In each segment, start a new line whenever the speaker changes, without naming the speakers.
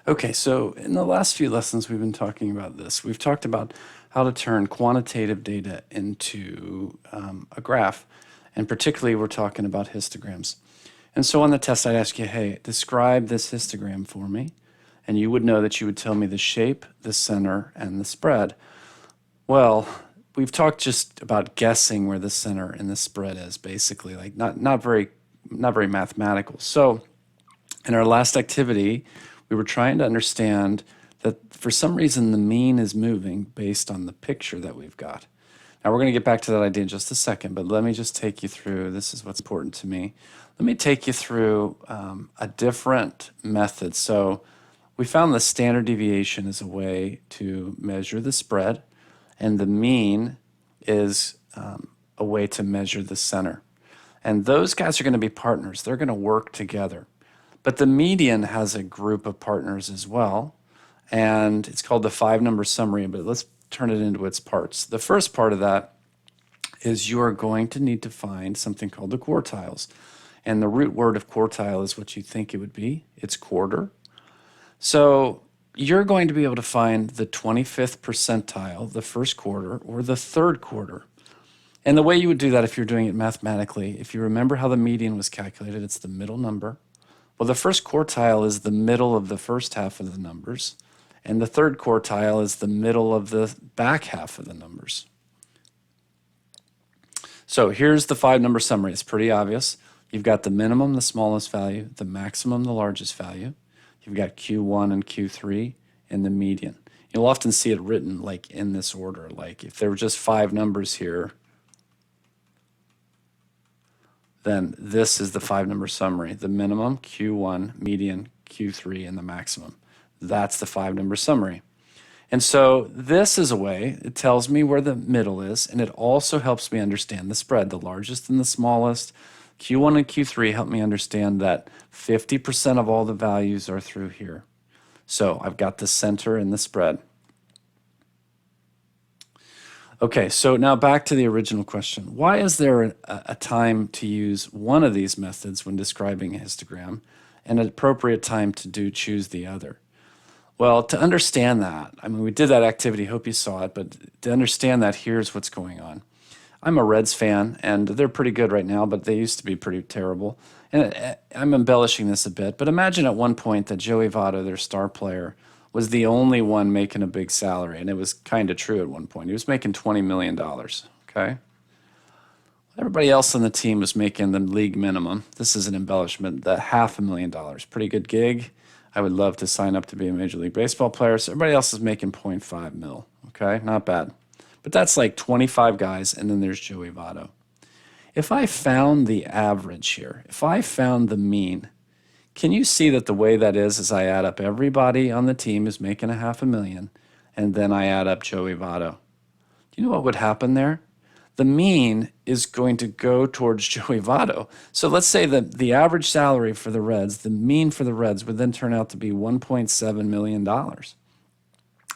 Okay, so in the last few lessons, we've been talking about this. We've talked about how to turn quantitative data into a graph, and particularly we're talking about histograms. And so on the test, I'd ask you, hey, describe this histogram for me. And you would know that you would tell me the shape, the center, and the spread. Well, we've talked just about guessing where the center and the spread is, basically, like not very mathematical. So in our last activity, we were trying to understand that for some reason the mean is moving based on the picture that we've got. Now we're going to get back to that idea in just a second, but let me just take you through, this is what's important to me. Let me take you through a different method. So we found the standard deviation is a way to measure the spread, and the mean is a way to measure the center. And those guys are going to be partners. They're going to work together. But the median has a group of partners as well, and it's called the 5-number summary, but let's turn it into its parts. The first part of that is you are going to need to find something called the quartiles. And the root word of quartile is what you think it would be. It's quarter. So you're going to be able to find the 25th percentile, the first quarter, or the third quarter. And the way you would do that if you're doing it mathematically, if you remember how the median was calculated, it's the middle number. Well, the first quartile is the middle of the first half of the numbers, and the third quartile is the middle of the back half of the numbers. So here's the 5-number summary. It's pretty obvious. You've got the minimum, the smallest value, the maximum, the largest value. You've got Q1 and Q3, and the median. You'll often see it written like in this order. Like if there were just 5 numbers here, then this is the 5-number summary. The minimum, Q1, median, Q3, and the maximum. That's the 5-number summary. And so this is a way, it tells me where the middle is, and it also helps me understand the spread, the largest and the smallest. Q1 and Q3 help me understand that 50% of all the values are through here. So I've got the center and the spread. Okay, so now back to the original question. Why is there a time to use one of these methods when describing a histogram and an appropriate time to choose the other? Well, to understand that, I mean, we did that activity, hope you saw it, but to understand that, here's what's going on. I'm a Reds fan, and they're pretty good right now, but they used to be pretty terrible. And I'm embellishing this a bit, but imagine at one point that Joey Votto, their star player, was the only one making a big salary, and it was kind of true at one point. He was making $20 million, okay? Everybody else on the team was making the league minimum. This is an embellishment, the $500,000. Pretty good gig. I would love to sign up to be a Major League Baseball player. So everybody else is making 0.5 mil, okay? Not bad. But that's like 25 guys, and then there's Joey Votto. If I found the average here, if I found the mean, can you see that the way that is I add up everybody on the team who's making $500,000, and then I add up Joey Votto? Do you know what would happen there? The mean is going to go towards Joey Votto. So let's say that the average salary for the Reds, the mean for the Reds would then turn out to be $1.7 million.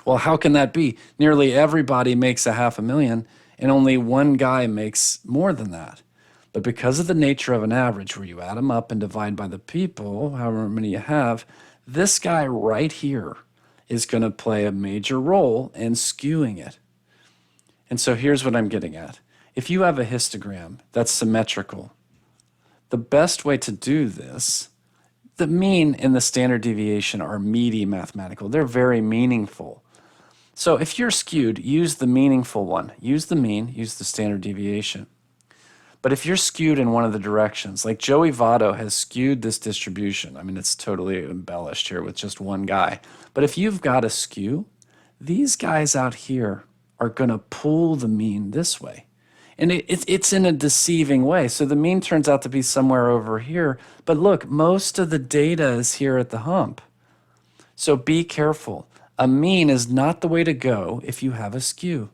Well, how can that be? Nearly everybody makes $500,000, and only one guy makes more than that. But because of the nature of an average, where you add them up and divide by the people, however many you have, this guy right here is going to play a major role in skewing it. And so here's what I'm getting at. If you have a histogram that's symmetrical, the best way to do this, the mean and the standard deviation are meaty mathematical. They're very meaningful. So if you're skewed, use the meaningful one. Use the mean, use the standard deviation. But if you're skewed in one of the directions, like Joey Votto has skewed this distribution, I mean, it's totally embellished here with just one guy. But if you've got a skew, these guys out here are going to pull the mean this way. And it's in a deceiving way. So the mean turns out to be somewhere over here. But look, most of the data is here at the hump. So be careful. A mean is not the way to go if you have a skew.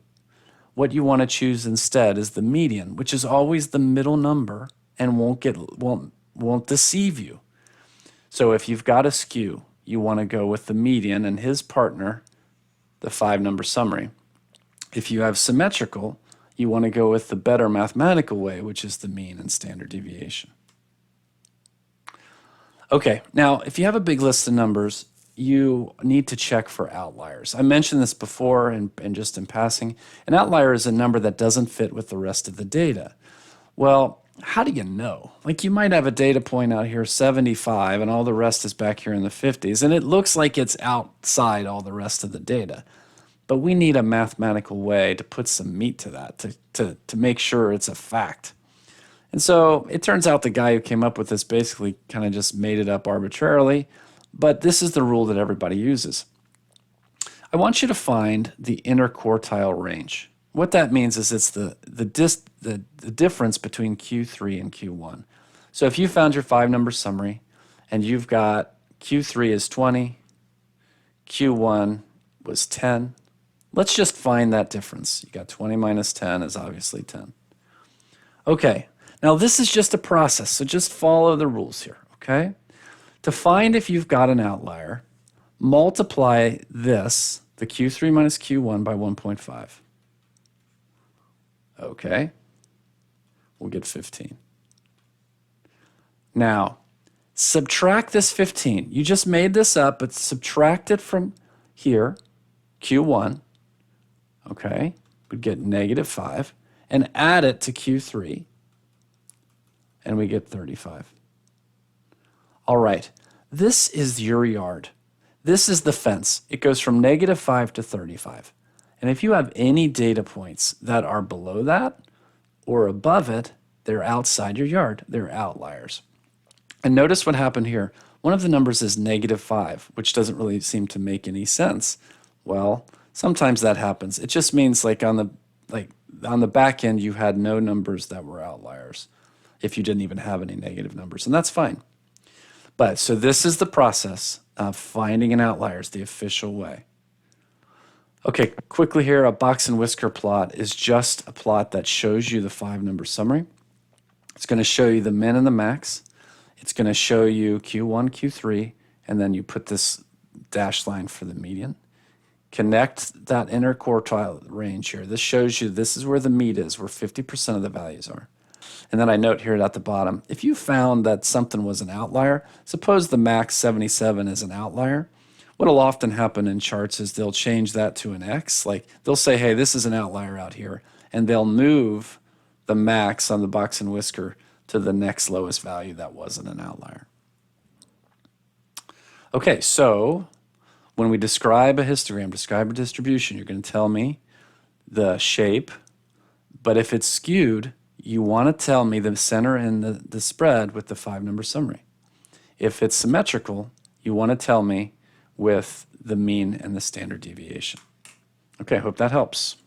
What you want to choose instead is the median, which is always the middle number and won't deceive you. So if you've got a skew, you want to go with the median and his partner, the 5-number summary. If you have symmetrical, you want to go with the better mathematical way, which is the mean and standard deviation. Okay, now if you have a big list of numbers, you need to check for outliers. I mentioned this before and just in passing. An outlier is a number that doesn't fit with the rest of the data. Well, how do you know? Like you might have a data point out here, 75, and all the rest is back here in the 50s, and it looks like it's outside all the rest of the data. But we need a mathematical way to put some meat to that, to make sure it's a fact. And so it turns out the guy who came up with this basically kind of just made it up arbitrarily, but this is the rule that everybody uses. I want you to find the interquartile range. What that means is it's the difference between Q3 and Q1. So if you found your 5-number summary and you've got Q3 is 20, Q1 was 10, let's just find that difference. You got 20 minus 10 is obviously 10. Okay, now this is just a process, so just follow the rules here, okay? To find if you've got an outlier, multiply this, the Q3 minus Q1, by 1.5. Okay, we'll get 15. Now, subtract this 15. You just made this up, but subtract it from here, Q1, okay, we'd get -5, and add it to Q3, and we get 35. All right, this is your yard. This is the fence. It goes from -5 to 35. And if you have any data points that are below that or above it, they're outside your yard. They're outliers. And notice what happened here. One of the numbers is -5, which doesn't really seem to make any sense. Well, sometimes that happens. It just means like on the back end, you had no numbers that were outliers if you didn't even have any negative numbers, and that's fine. But so this is the process of finding an outlier, is the official way. Okay, quickly here, a box and whisker plot is just a plot that shows you the 5-number summary. It's going to show you the min and the max. It's going to show you Q1, Q3, and then you put this dashed line for the median. Connect that interquartile range here. This shows you this is where the meat is, where 50% of the values are. And then I note here at the bottom, if you found that something was an outlier, suppose the max 77 is an outlier, what'll often happen in charts is they'll change that to an X. Like they'll say, hey, this is an outlier out here, and they'll move the max on the box and whisker to the next lowest value that wasn't an outlier. Okay, so when we describe a histogram, describe a distribution, you're going to tell me the shape, but if it's skewed, you want to tell me the center and the spread with the 5-number summary. If it's symmetrical, you want to tell me with the mean and the standard deviation. Okay, I hope that helps.